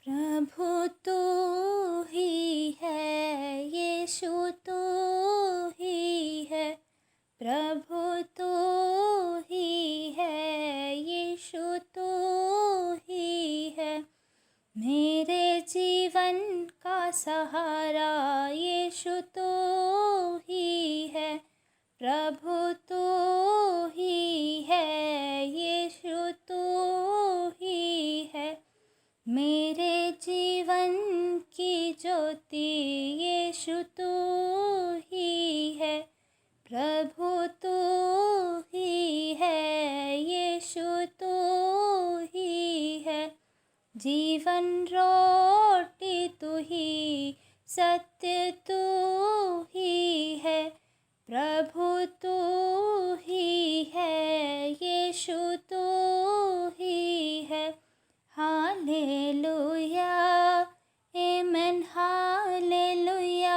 प्रभु तू ही है, यीशु तू ही है, प्रभु तू ही है, यीशु तू ही है, मेरे जीवन का सहारा यीशु तू ही है, प्रभु तू ही है, यीशु तू ही है, मेरे जीवन की ज्योति यीशु तू ही है, प्रभु तू ही है, यीशु तू ही है, जीवन रोटी तू ही, सत्य तू ही है, प्रभु तू ही है, यीशु तू ही है, हालेलुया, आमेन, हालेलुया,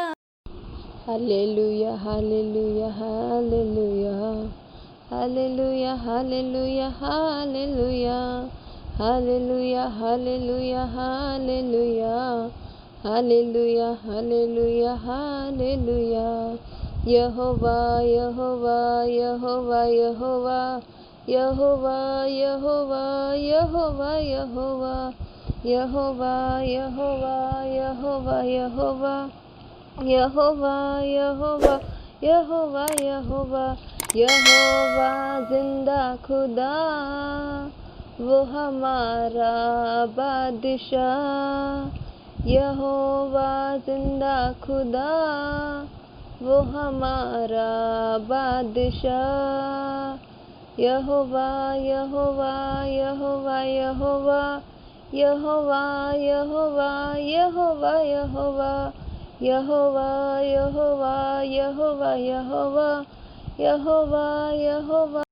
हालेलुया हालेलुया हालेलुया हालेलुया हालेलुया हालेलुया हालेलुया हालेलुया हालेलुया हालेलुया हालेलुया हालेलुया यहोवा यहोवा यहोवा यहोवा यहोवा यहोवा यहोवा यहोवा यहोवा यहोवा यहोवा यहोवा यहोवा यहोवा यहोवा यहोवा यहोवा जिंदा खुदा वो हमारा बादशाह, यहोवा जिंदा खुदा वो हमारा बादशाह, यहोवा यहोवा यहोवा यहोवा यहोवा यहोवा यहोवा यहोवा यहोवा यहोवा यहोवा यहोवा यहोवा यहोवा।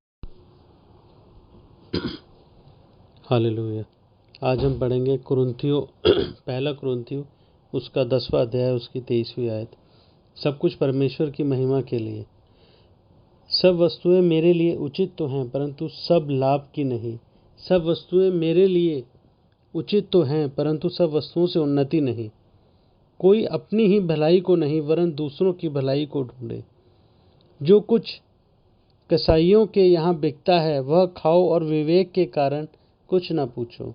हालेलुया। आज हम पढ़ेंगे कुरिन्थियों पहला कुरिन्थियों उसका 10वां अध्याय उसकी 23वीं आयत। सब कुछ परमेश्वर की महिमा के लिए। सब वस्तुएं मेरे लिए उचित तो हैं, परंतु सब लाभ की नहीं। सब वस्तुएं मेरे लिए उचित तो हैं, परंतु सब वस्तुओं से उन्नति नहीं। कोई अपनी ही भलाई को नहीं, वरन दूसरों की भलाई को ढूंढे। जो कुछ कसाईयों के यहाँ बिकता है वह खाओ और विवेक के कारण कुछ न पूछो,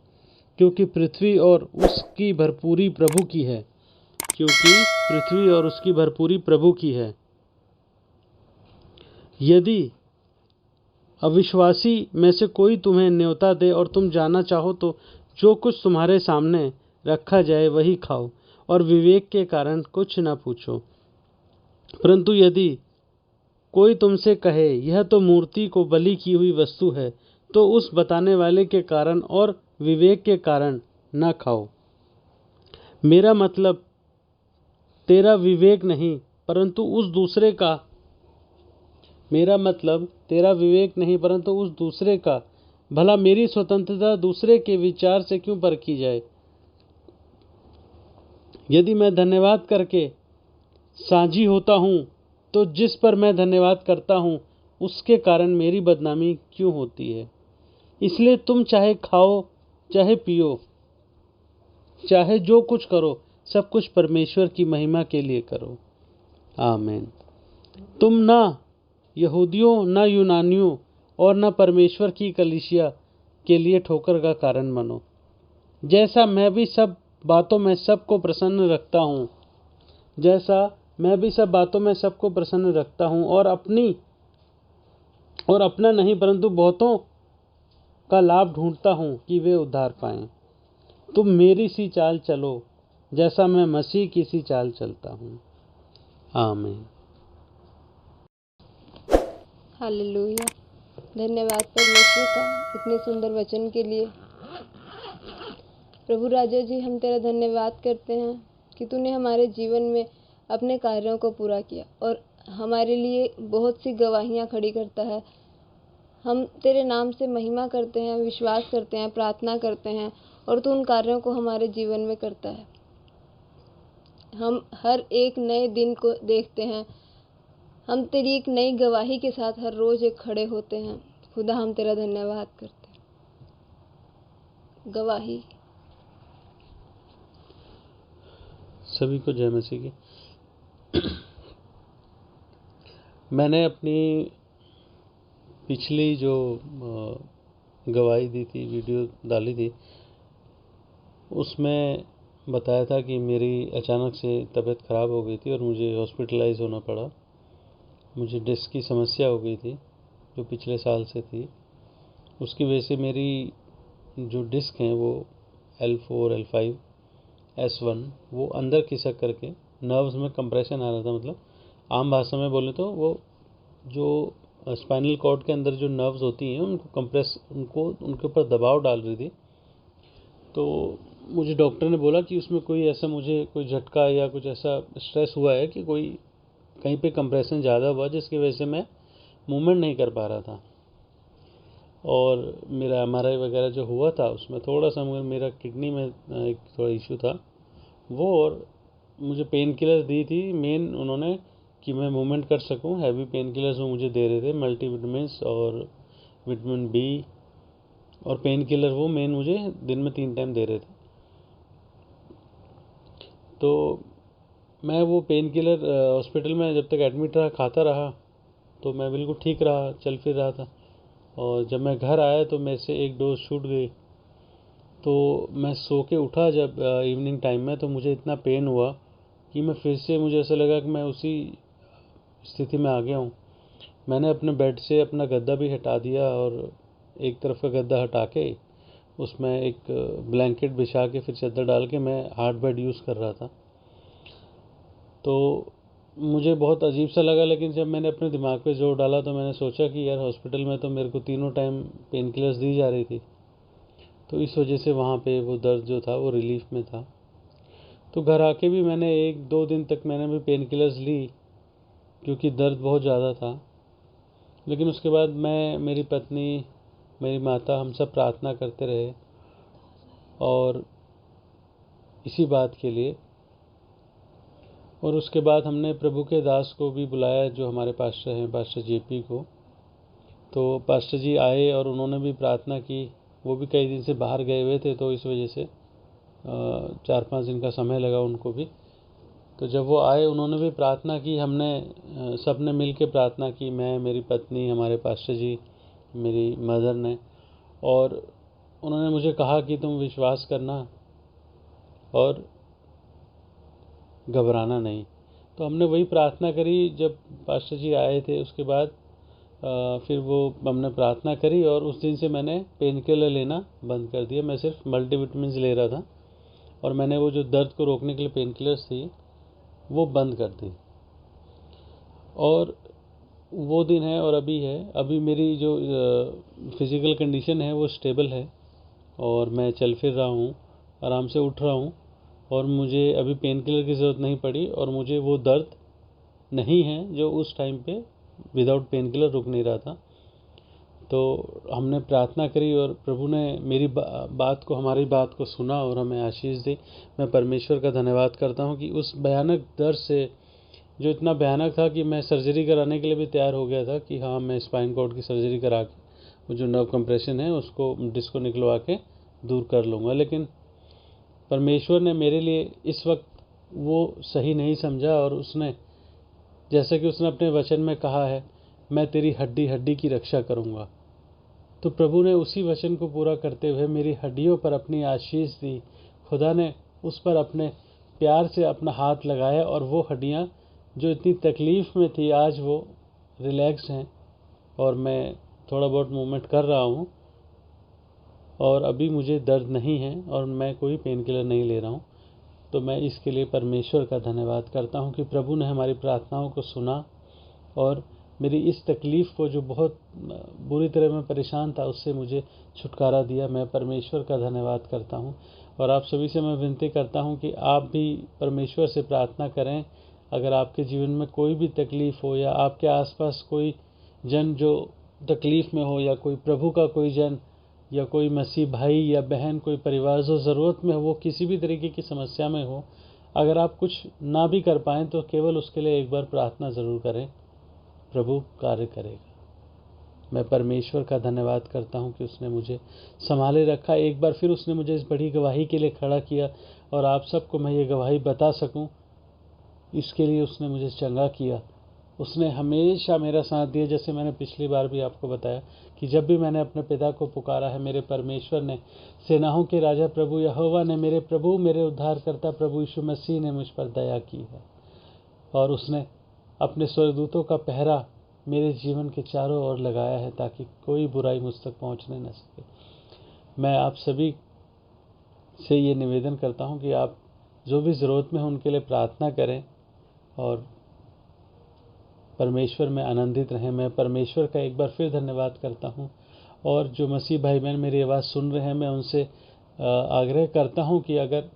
क्योंकि पृथ्वी और उसकी भरपूरी प्रभु की है। क्योंकि पृथ्वी और उसकी भरपूरी प्रभु की है। यदि अविश्वासी में से कोई तुम्हें न्योता दे और तुम जाना चाहो तो जो कुछ तुम्हारे सामने रखा जाए वही खाओ और विवेक के कारण कुछ न पूछो। परंतु यदि कोई तुमसे कहे यह तो मूर्ति को बलि की हुई वस्तु है, तो उस बताने वाले के कारण और विवेक के कारण न खाओ। मेरा मतलब तेरा विवेक नहीं परंतु उस दूसरे का भला मेरी स्वतंत्रता दूसरे के विचार से क्यों परखी जाए। यदि मैं धन्यवाद करके साझी होता हूँ तो जिस पर मैं धन्यवाद करता हूँ उसके कारण मेरी बदनामी क्यों होती है। इसलिए तुम चाहे खाओ चाहे पियो चाहे जो कुछ करो, सब कुछ परमेश्वर की महिमा के लिए करो। आमीन। तुम न यहूदियों न यूनानियों और न परमेश्वर की कलीसिया के लिए ठोकर का कारण बनो। जैसा मैं भी सब बातों में सबको प्रसन्न रखता हूँ और अपना नहीं परंतु बहुतों का लाभ ढूंढता हूँ कि वे उद्धार पाएं। तुम मेरी सी चाल चलो जैसा मैं मसीह की सी चाल चलता हूँ। आमीन। हालेलुया। धन्यवाद परमेश्वर का इतने सुंदर वचन के लिए। प्रभु राजा जी, हम तेरा धन्यवाद करते हैं कि तूने हमारे जीवन में अपने कार्यों को पूरा किया और हमारे लिए बहुत सी गवाहियाँ खड़ी करता है। हम तेरे नाम से महिमा करते हैं, विश्वास करते हैं, प्रार्थना करते हैं और तू उन कार्यों को हमारे जीवन में करता है। हम हर एक नए दिन को देखते हैं, हम तेरी एक नई गवाही के साथ हर रोज़ एक खड़े होते हैं। खुदा, हम तेरा धन्यवाद करते हैं। गवाही सभी को जय मसीह की। मैंने अपनी पिछली जो गवाही दी थी, वीडियो डाली थी, उसमें बताया था कि मेरी अचानक से तबीयत ख़राब हो गई थी और मुझे हॉस्पिटलाइज होना पड़ा। मुझे डिस्क की समस्या हो गई थी जो पिछले साल से थी। उसकी वजह से मेरी जो डिस्क हैं वो L4, L5, S1 वो अंदर खिसक करके नर्व्स में कंप्रेशन आ रहा था। मतलब आम भाषा में बोले तो वो जो स्पाइनल कॉर्ड के अंदर जो नर्व्स होती हैं उनको उनके ऊपर दबाव डाल रही थी। तो मुझे डॉक्टर ने बोला कि उसमें कोई ऐसा मुझे कोई झटका या कुछ ऐसा स्ट्रेस हुआ है कि कोई कहीं पे कंप्रेशन ज़्यादा हुआ, जिसकी वजह से मैं मूवमेंट नहीं कर पा रहा था। और मेरा MRI वगैरह जो हुआ था उसमें थोड़ा सा मेरा किडनी में एक थोड़ा इशू था वो, और मुझे पेन किलर दी थी मेन उन्होंने कि मैं मूवमेंट कर सकूं। हैवी पेन किलर्स वो मुझे दे रहे थे, मल्टीविटामिन्स और विटामिन B, और पेन किलर वो मेन मुझे दिन में 3 टाइम दे रहे थे। तो मैं वो पेन किलर हॉस्पिटल में जब तक एडमिट रहा खाता रहा तो मैं बिल्कुल ठीक रहा, चल फिर रहा था। और जब मैं घर आया तो मेरे से एक डोज छूट गई। तो मैं सो के उठा जब इवनिंग टाइम में, तो मुझे इतना पेन हुआ कि मैं फिर से, मुझे ऐसा लगा कि मैं उसी स्थिति में आ गया हूँ। मैंने अपने बेड से अपना गद्दा भी हटा दिया और एक तरफ का गद्दा हटा के उसमें एक ब्लैंकेट बिछा के फिर चादर डाल के मैं हार्ड बेड यूज़ कर रहा था। तो मुझे बहुत अजीब सा लगा, लेकिन जब मैंने अपने दिमाग पे जोर डाला तो मैंने सोचा कि यार हॉस्पिटल में तो मेरे को तीनों टाइम पेन किलर्स दी जा रही थी, तो इस वजह से वहाँ पे वो दर्द जो था वो रिलीफ में था। तो घर आके भी मैंने 1-2 दिन तक मैंने भी पेन किलर्स ली क्योंकि दर्द बहुत ज़्यादा था। लेकिन उसके बाद मैं, मेरी पत्नी, मेरी माता, हम सब प्रार्थना करते रहे और इसी बात के लिए। और उसके बाद हमने प्रभु के दास को भी बुलाया जो हमारे पास्टर हैं, पास्टर JP को। तो पास्टर जी आए और उन्होंने भी प्रार्थना की। वो भी कई दिन से बाहर गए हुए थे तो इस वजह से 4-5 दिन का समय लगा उनको भी। तो जब वो आए उन्होंने भी प्रार्थना की, हमने सब ने मिल के प्रार्थना की, मैं, मेरी पत्नी, हमारे पास्टर जी, मेरी मदर ने। और उन्होंने मुझे कहा कि तुम विश्वास करना और घबराना नहीं। तो हमने वही प्रार्थना करी जब पास्टर जी आए थे। उसके बाद फिर वो हमने प्रार्थना करी और उस दिन से मैंने पेन किलर लेना बंद कर दिया। मैं सिर्फ मल्टीविटामिन्स ले रहा था और मैंने वो जो दर्द को रोकने के लिए पेन किलर्स थी वो बंद कर दी। और वो दिन है और अभी है। अभी मेरी जो फिज़िकल कंडीशन है वो स्टेबल है और मैं चल फिर रहा हूँ, आराम से उठ रहा हूँ और मुझे अभी पेन किलर की ज़रूरत नहीं पड़ी और मुझे वो दर्द नहीं है जो उस टाइम पे विदाउट पेन किलर रुक नहीं रहा था। तो हमने प्रार्थना करी और प्रभु ने मेरी बात को, हमारी बात को सुना और हमें आशीष दी। मैं परमेश्वर का धन्यवाद करता हूँ कि उस भयानक दर्द से, जो इतना भयानक था कि मैं सर्जरी कराने के लिए भी तैयार हो गया था कि हाँ मैं स्पाइन कॉर्ड की सर्जरी करा के वो जो नर्व कंप्रेशन है उसको, डिस्क को निकलवा के दूर कर लूँगा। लेकिन परमेश्वर ने मेरे लिए इस वक्त वो सही नहीं समझा और उसने, जैसा कि उसने अपने वचन में कहा है, मैं तेरी हड्डी हड्डी की रक्षा करूँगा। तो प्रभु ने उसी वचन को पूरा करते हुए मेरी हड्डियों पर अपनी आशीष दी। खुदा ने उस पर अपने प्यार से अपना हाथ लगाया और वो हड्डियाँ जो इतनी तकलीफ़ में थी आज वो रिलैक्स हैं और मैं थोड़ा बहुत मूवमेंट कर रहा हूँ और अभी मुझे दर्द नहीं है और मैं कोई पेन किलर नहीं ले रहा हूँ। तो मैं इसके लिए परमेश्वर का धन्यवाद करता हूँ कि प्रभु ने हमारी प्रार्थनाओं को सुना और मेरी इस तकलीफ़ को, जो बहुत बुरी तरह मैं परेशान था, उससे मुझे छुटकारा दिया। मैं परमेश्वर का धन्यवाद करता हूँ और आप सभी से मैं विनती करता हूँ कि आप भी परमेश्वर से प्रार्थना करें। अगर आपके जीवन में कोई भी तकलीफ़ हो या आपके आसपास कोई जन जो तकलीफ़ में हो या कोई प्रभु का कोई जन या कोई मसीह भाई या बहन, कोई परिवार जो ज़रूरत में हो, वो किसी भी तरीके की समस्या में हो, अगर आप कुछ ना भी कर पाएँ तो केवल उसके लिए एक बार प्रार्थना ज़रूर करें, प्रभु कार्य करेगा। मैं परमेश्वर का धन्यवाद करता हूँ कि उसने मुझे संभाले रखा। एक बार फिर उसने मुझे इस बड़ी गवाही के लिए खड़ा किया और आप सबको मैं ये गवाही बता सकूँ, इसके लिए उसने मुझे चंगा किया। उसने हमेशा मेरा साथ दिया। जैसे मैंने पिछली बार भी आपको बताया कि जब भी मैंने अपने पिता को पुकारा है, मेरे परमेश्वर ने, सेनाओं के राजा प्रभु यहोवा ने, मेरे प्रभु, मेरे उद्धारकर्ता प्रभु यीशु मसीह ने मुझ पर दया की है। और उसने अपने स्वर्गदूतों का पहरा मेरे जीवन के चारों ओर लगाया है ताकि कोई बुराई मुझ तक पहुंचने न सके। मैं आप सभी से ये निवेदन करता हूं कि आप जो भी ज़रूरत में हो उनके लिए प्रार्थना करें और परमेश्वर में आनंदित रहें। मैं परमेश्वर का एक बार फिर धन्यवाद करता हूं और जो मसीह भाई बहन मेरी आवाज़ सुन रहे हैं, मैं उनसे आग्रह करता हूं कि अगर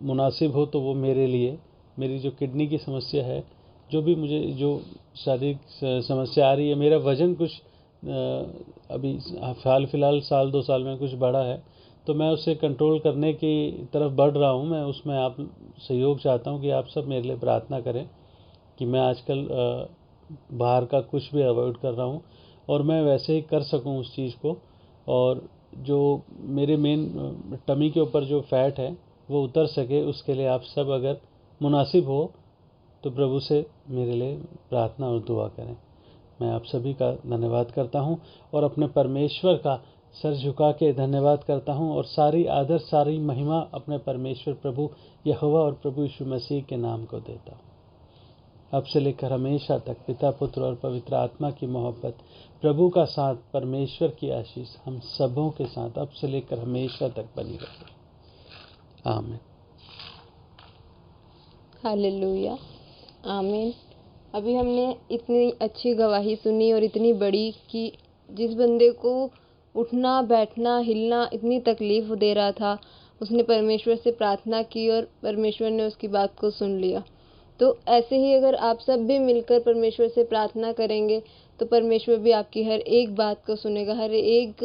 मुनासिब हो तो वो मेरे लिए, मेरी जो किडनी की समस्या है, जो भी मुझे जो शारीरिक समस्या आ रही है, मेरा वज़न कुछ अभी हाल फिलहाल साल 2 साल में कुछ बढ़ा है, तो मैं उसे कंट्रोल करने की तरफ बढ़ रहा हूं। मैं उसमें आप सहयोग चाहता हूं कि आप सब मेरे लिए प्रार्थना करें कि मैं आजकल बाहर का कुछ भी अवॉइड कर रहा हूं और मैं वैसे ही कर सकूं उस चीज़ को, और जो मेरे मेन टमी के ऊपर जो फैट है वो उतर सके। उसके लिए आप सब अगर मुनासिब हो तो प्रभु से मेरे लिए प्रार्थना और दुआ करें। मैं आप सभी का धन्यवाद करता हूं और अपने परमेश्वर का सर झुका के धन्यवाद करता हूं और सारी आदर, सारी महिमा अपने परमेश्वर प्रभु यहोवा और प्रभु यीशु मसीह के नाम को देता हूं। अब से लेकर हमेशा तक पिता, पुत्र और पवित्र आत्मा की मोहब्बत, प्रभु का साथ, परमेश्वर की आशीष हम सबों के साथ अब से लेकर हमेशा तक बनी रहे। आमीन। हालेलुया, आमीन। अभी हमने इतनी अच्छी गवाही सुनी और इतनी बड़ी कि जिस बंदे को उठना, बैठना, हिलना इतनी तकलीफ दे रहा था, उसने परमेश्वर से प्रार्थना की और परमेश्वर ने उसकी बात को सुन लिया। तो ऐसे ही अगर आप सब भी मिलकर परमेश्वर से प्रार्थना करेंगे तो परमेश्वर भी आपकी हर एक बात को सुनेगा, हर एक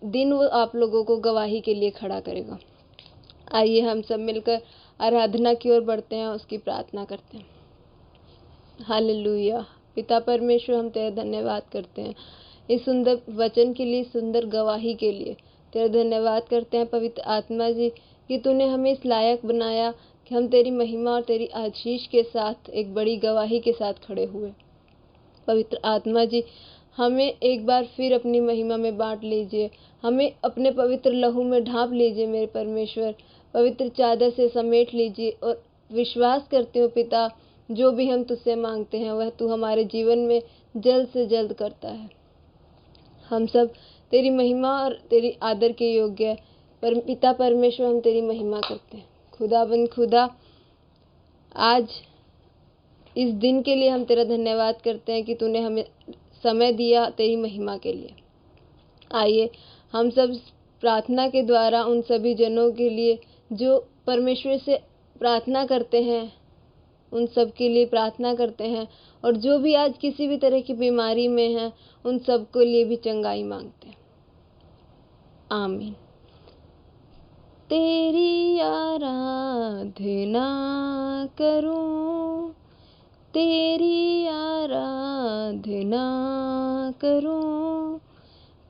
दिन वो आप लोगों को गवाही के लिए खड़ा करेगा। आइए हम सब मिलकर आराधना की ओर बढ़ते हैं, उसकी प्रार्थना करते हैं। हालेलुया। पिता परमेश्वर, हम तेरा धन्यवाद करते हैं इस सुंदर वचन के लिए, सुंदर गवाही के लिए तेरा धन्यवाद करते हैं पवित्र आत्मा जी कि तूने हमें इस लायक बनाया कि हम तेरी महिमा और तेरी आशीष के साथ एक बड़ी गवाही के साथ खड़े हुए। पवित्र आत्मा जी, हमें एक बार फिर अपनी महिमा में बांट लीजिए, हमें अपने पवित्र लहू में ढांप लीजिए मेरे परमेश्वर, पवित्र चादर से समेट लीजिए। और विश्वास करती हूँ पिता, जो भी हम तुझसे मांगते हैं वह तू हमारे जीवन में जल्द से जल्द करता है। हम सब तेरी महिमा और तेरी आदर के योग्य है। पिता परमेश्वर, हम तेरी महिमा करते हैं। खुदाबंद खुदा, आज इस दिन के लिए हम तेरा धन्यवाद करते हैं कि तूने हमें समय दिया तेरी महिमा के लिए। आइए हम सब प्रार्थना के द्वारा उन सभी जनों के लिए जो परमेश्वर से प्रार्थना करते हैं, उन सब के लिए प्रार्थना करते हैं, और जो भी आज किसी भी तरह की बीमारी में हैं उन सब के लिए भी चंगाई मांगते हैं। आमीन। तेरी आराधना करूं, तेरी आराधना करूं,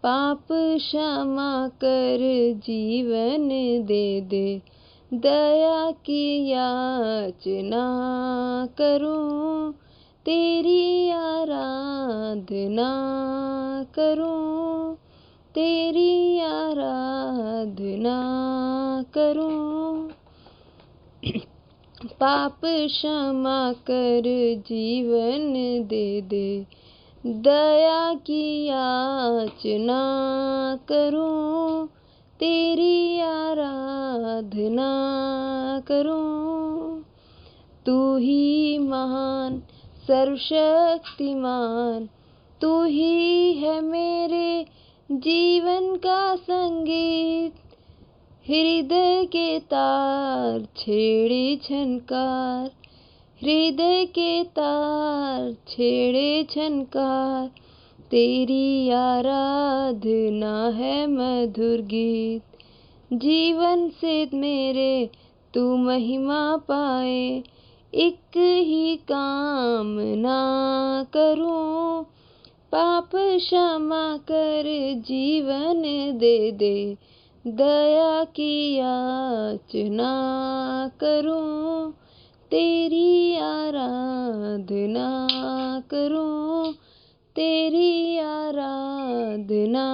पाप क्षमा कर जीवन दे दे, दया की याचना करूं, तेरी आराधना करूं, तेरी आराधना करूं, पाप क्षमा कर जीवन दे दे, दया की याचना करूं, तेरी आराधना करूं। तू ही महान सर्वशक्तिमान, तू ही है मेरे जीवन का संगीत, हृदय के तार छेड़े झनकार, हृदय के तार छेड़े झनकार, तेरी आराधना है मधुर गीत, जीवन से मेरे तू महिमा पाए, एक ही कामना करूं, पाप क्षमा कर जीवन दे दे, दया की याचना करूं, तेरी आराधना करूं, तेरी आराधना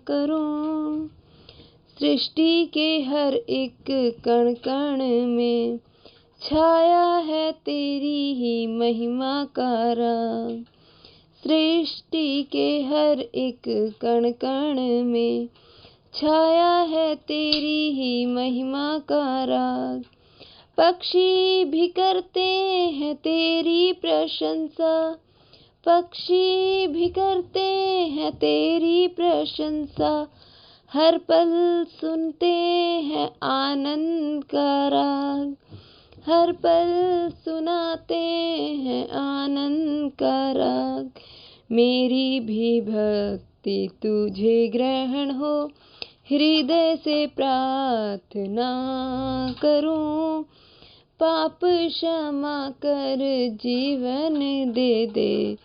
करूं। सृष्टि के हर एक कण कण में छाया है तेरी ही महिमा का राग। सृष्टि के हर एक कण कण में छाया है तेरी ही महिमा का राग। पक्षी भी करते हैं तेरी प्रशंसा, पक्षी भी करते हैं तेरी प्रशंसा, हर पल सुनते हैं आनंद का राग, हर पल सुनाते हैं आनंद का राग। मेरी भी भक्ति तुझे ग्रहण हो, हृदय से प्रार्थना करूं, पाप क्षमा कर जीवन दे दे,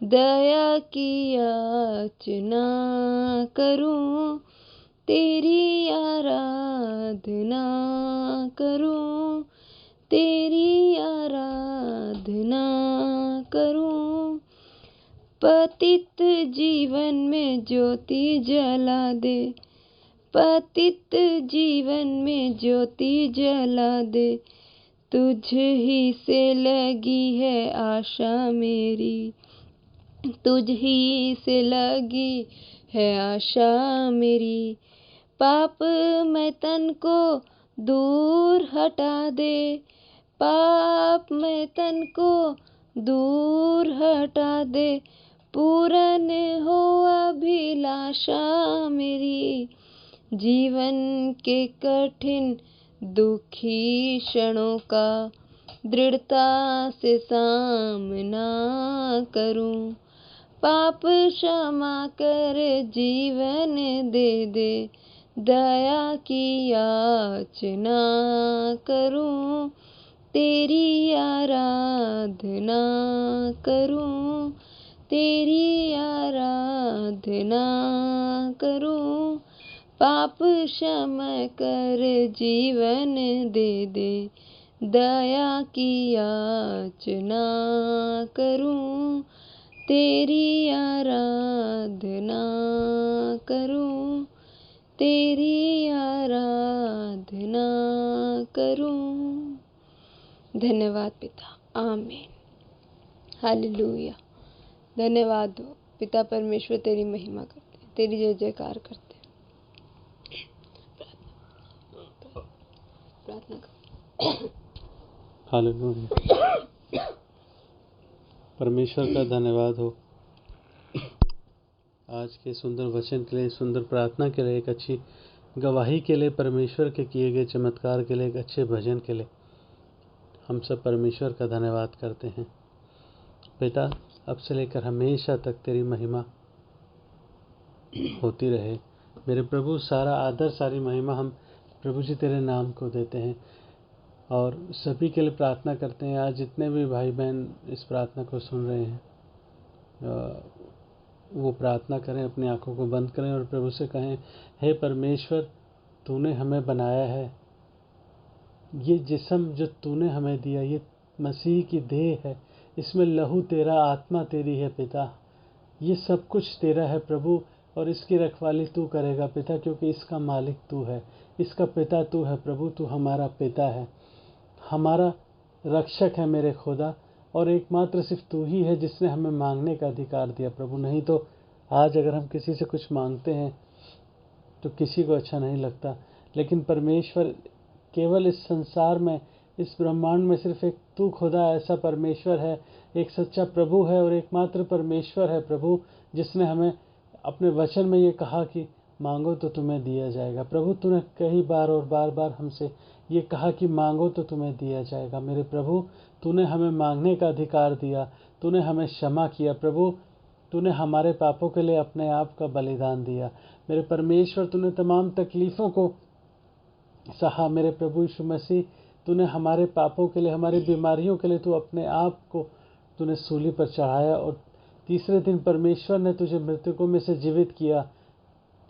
दया की याचना करूं, तेरी आराधना करूं, तेरी आराधना करूं। पतित जीवन में ज्योति जला दे, पतित जीवन में ज्योति जला दे, तुझ ही से लगी है आशा मेरी, तुझ ही से लगी है आशा मेरी। पाप मैं तन को दूर हटा दे, पाप मैं तन को दूर हटा दे, पूरन हो अभिलाषा मेरी। जीवन के कठिन दुखी क्षणों का दृढ़ता से सामना करूं, पाप क्षमा कर जीवन दे दे, दया की याचना करूं, तेरी आराधना करूं, तेरी आराधना करूं। पाप क्षमा कर जीवन दे दे, दया की याचना करूं, तेरी आराधना करूं, तेरी आराधना करूं। धन्यवाद पिता, आमीन, हालेलुया। धन्यवाद हो पिता परमेश्वर, तेरी महिमा करते हैं, तेरी जय जयकार करते हैं। प्रार्थना करो। हालेलुया। परमेश्वर का धन्यवाद हो आज के सुंदर वचन के लिए, सुंदर प्रार्थना के लिए, एक अच्छी गवाही के लिए, परमेश्वर के किए गए चमत्कार के लिए, एक अच्छे भजन के लिए हम सब परमेश्वर का धन्यवाद करते हैं। पिता, अब से लेकर हमेशा तक तेरी महिमा होती रहे। मेरे प्रभु, सारा आदर, सारी महिमा हम प्रभु जी तेरे नाम को देते हैं और सभी के लिए प्रार्थना करते हैं। आज जितने भी भाई बहन इस प्रार्थना को सुन रहे हैं, वो प्रार्थना करें, अपनी आंखों को बंद करें और प्रभु से कहें, हे परमेश्वर, तूने हमें बनाया है, ये जिस्म जो तूने हमें दिया, ये मसीह की देह है, इसमें लहू तेरा, आत्मा तेरी है पिता, ये सब कुछ तेरा है प्रभु, और इसकी रखवाली तू करेगा पिता, क्योंकि इसका मालिक तू है, इसका पिता तू है प्रभु। तू हमारा पिता है, हमारा रक्षक है मेरे खुदा, और एकमात्र सिर्फ तू ही है जिसने हमें मांगने का अधिकार दिया प्रभु। नहीं तो आज अगर हम किसी से कुछ मांगते हैं तो किसी को अच्छा नहीं लगता, लेकिन परमेश्वर, केवल इस संसार में, इस ब्रह्मांड में सिर्फ एक तू खुदा ऐसा परमेश्वर है, एक सच्चा प्रभु है और एकमात्र परमेश्वर है प्रभु, जिसने हमें अपने वचन में ये कहा कि मांगो तो तुम्हें दिया जाएगा। प्रभु, तूने कई बार और बार बार हमसे ये कहा कि मांगो तो तुम्हें दिया जाएगा। मेरे प्रभु, तूने हमें मांगने का अधिकार दिया, तूने हमें क्षमा किया प्रभु, तूने हमारे पापों के लिए अपने आप का बलिदान दिया। मेरे परमेश्वर, तूने तमाम तकलीफ़ों को सहा। मेरे प्रभु यीशु मसीह, तूने हमारे पापों के लिए, हमारी बीमारियों के लिए तू अपने आप को तूने सूली पर चढ़ाया और तीसरे दिन परमेश्वर ने तुझे मृतकों में से जीवित किया।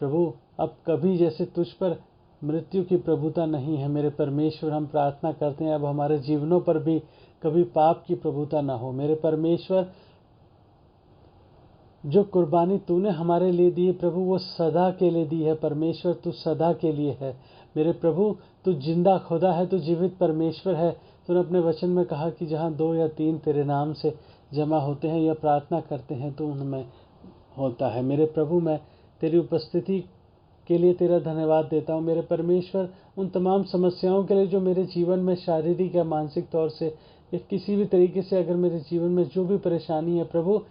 प्रभु, अब कभी जैसे तुझ पर मृत्यु की प्रभुता नहीं है। मेरे परमेश्वर, हम प्रार्थना करते हैं अब हमारे जीवनों पर भी कभी पाप की प्रभुता ना हो। मेरे परमेश्वर, जो कुर्बानी तूने हमारे लिए दी है प्रभु, वो सदा के लिए दी है। परमेश्वर, तू सदा के लिए है। मेरे प्रभु, तू जिंदा खुदा है, तू जीवित परमेश्वर है। तूने अपने वचन में कहा कि जहाँ 2 या 3 तेरे नाम से जमा होते हैं या प्रार्थना करते हैं तो उनमें होता है। मेरे प्रभु, मैं तेरी उपस्थिति के लिए तेरा धन्यवाद देता हूँ। मेरे परमेश्वर, उन तमाम समस्याओं के लिए जो मेरे जीवन में शारीरिक या मानसिक तौर से या किसी भी तरीके से अगर मेरे जीवन में जो भी परेशानी है प्रभु,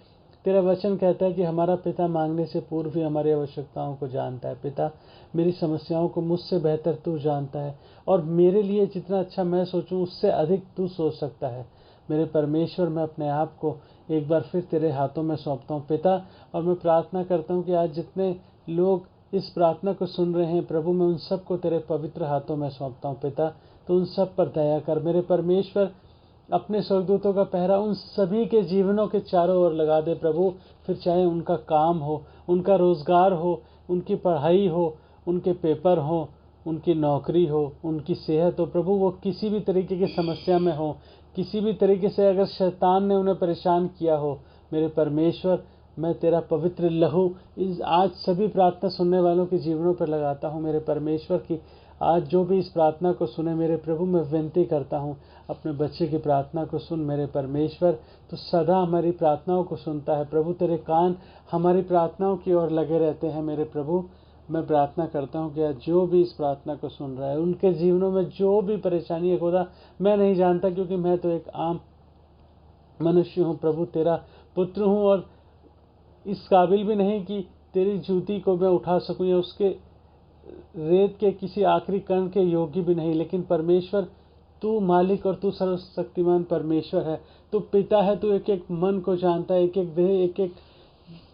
तेरा वचन कहता है कि हमारा पिता मांगने से पूर्व ही हमारी आवश्यकताओं को जानता है। पिता, मेरी समस्याओं को मुझसे बेहतर तू जानता है और मेरे लिए जितना अच्छा मैं सोचूं उससे अधिक तू सोच सकता है। मेरे परमेश्वर, मैं अपने आप को एक बार फिर तेरे हाथों में सौंपता हूँ पिता, और मैं प्रार्थना करता हूँ कि आज जितने लोग इस प्रार्थना को सुन रहे हैं प्रभु, मैं उन सबको तेरे पवित्र हाथों में सौंपता हूँ पिता। तो उन सब पर दया कर। मेरे परमेश्वर, अपने स्वर्गदूतों का पहरा उन सभी के जीवनों के चारों ओर लगा दे प्रभु। फिर चाहे उनका काम हो, उनका रोजगार हो, उनकी पढ़ाई हो, उनके पेपर हो, उनकी नौकरी हो, उनकी सेहत हो प्रभु, वो किसी भी तरीके की समस्या में हो, किसी भी तरीके से अगर शैतान ने उन्हें परेशान किया हो, मेरे परमेश्वर, मैं तेरा पवित्र लहू इस आज सभी प्रार्थना सुनने वालों के जीवनों पर लगाता हूँ। मेरे परमेश्वर की आज जो भी इस प्रार्थना को सुने मेरे प्रभु, मैं विनती करता हूँ अपने बच्चे की प्रार्थना को सुन। मेरे परमेश्वर, तो सदा हमारी प्रार्थनाओं को सुनता है प्रभु, तेरे कान हमारी प्रार्थनाओं की ओर लगे रहते हैं। मेरे प्रभु, मैं प्रार्थना करता हूँ कि आज जो भी इस प्रार्थना को सुन रहा है उनके जीवनों में जो भी परेशानी है खुदा, मैं नहीं जानता क्योंकि मैं तो एक आम मनुष्य हूँ प्रभु, तेरा पुत्र हूँ और इस काबिल भी नहीं कि तेरी जूती को मैं उठा सकूं या उसके रेत के किसी आखिरी कण के योग्य भी नहीं। लेकिन परमेश्वर, तू मालिक और तू सर्वशक्तिमान परमेश्वर है, तू पिता है, तू एक एक मन को जानता है, एक एक देह, एक एक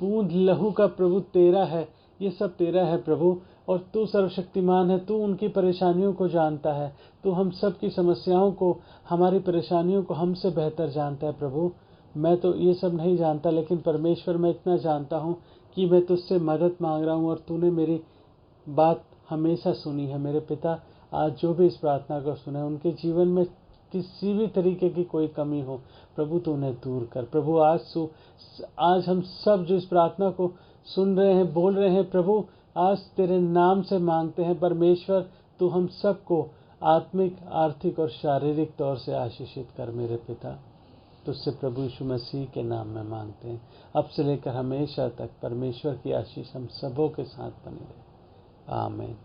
बूंद लहू का प्रभु तेरा है। ये सब तेरा है प्रभु, और तू सर्वशक्तिमान है। तू उनकी परेशानियों को जानता है, तू हम सब की समस्याओं को, हमारी परेशानियों को हमसे बेहतर जानता है प्रभु। मैं तो ये सब नहीं जानता, लेकिन परमेश्वर, मैं इतना जानता हूँ कि मैं तुझसे मदद मांग रहा हूँ और तूने मेरी बात हमेशा सुनी है। मेरे पिता, आज जो भी इस प्रार्थना को सुने उनके जीवन में किसी भी तरीके की कोई कमी हो प्रभु, तू उन्हें दूर कर प्रभु। आज हम सब जो इस प्रार्थना को सुन रहे हैं, बोल रहे हैं प्रभु, आज तेरे नाम से मांगते हैं परमेश्वर, तू हम सबको आत्मिक, आर्थिक और शारीरिक तौर से आशीषित कर मेरे पिता। तुझसे प्रभु यीशु मसीह के नाम में मांगते हैं, अब से लेकर हमेशा तक। परमेश्वर की आशीष हम सबों के साथ बनी रहे। आमीन।